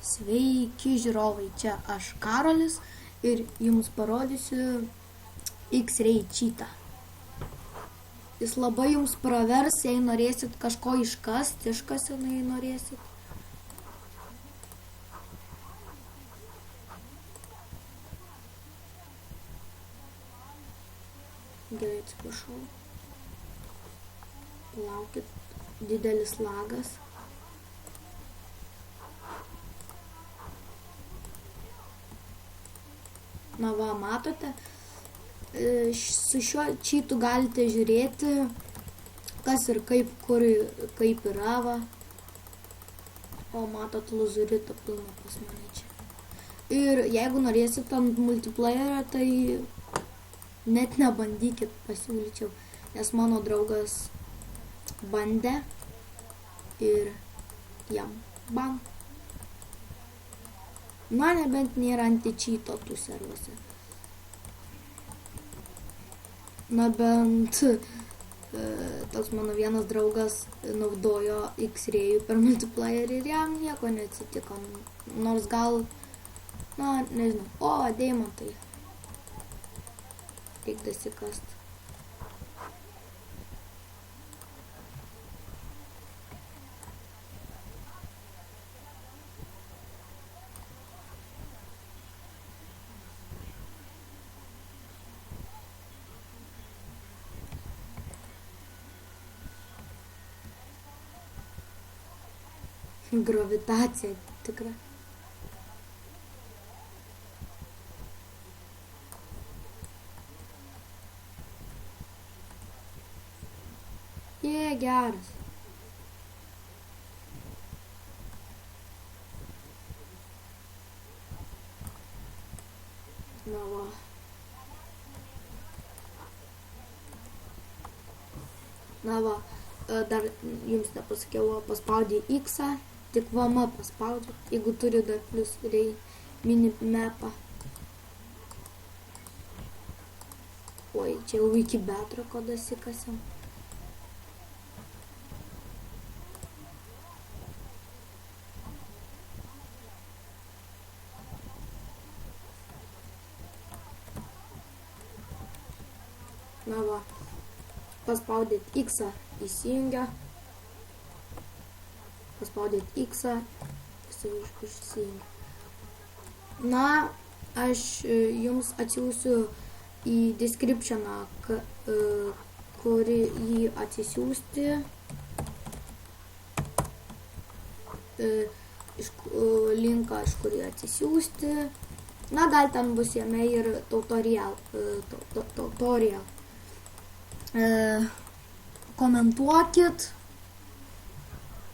Sveiki žiūrovai, čia aš Karolis ir jums parodysiu X-Ray cheatą. Jis labai jums pravers, jei norėsit kažko iškasti, iškasenai norėsit. Gerai, atsiprašau. Palaukit, didelis lagas. Na va, matote, su šiuo cheatu galite žiūrėti, kas ir kaip yra, va. O matot, lazurito pilna pas mane čia. Ir jeigu norėsit ant multiplayerio, tai net nebandykit, pasiūlyčiau, nes mano draugas bandė ir jam ban. Na, nebent nėra anti-cheato tų servuose. Na, bent toks mano vienas draugas naudojo X-Ray'ų per multiplayerį ir jam nieko neatsitiko. Nors gal, na, nežinau, deimantai. Reik dasikast. Gravitacija tikra. Geras. Na va. Na va, dar jums nepasakiau, paspaudė X-ą. Tik VM paspaudžiu, jeigu turi dar plus mini mapą. Oi, čia jau iki betroko dasikasiam. Na va, paspaudėt X-ą, įsijungia. Paspaudėt X-ą, išsijungia. Na, aš jums atsiųsiu į descriptioną, kuri jį atsisiųsti. Linką, iš kurį atsisiųsti. Na, gal ten bus jame ir tutorial. Komentuokit.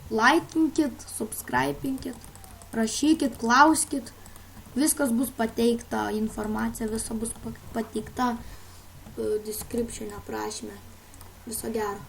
Laikinkit, subscribinkit, rašykit, klauskit, viskas bus pateikta, informacija visa bus pateikta description aprašyme. Viso gero.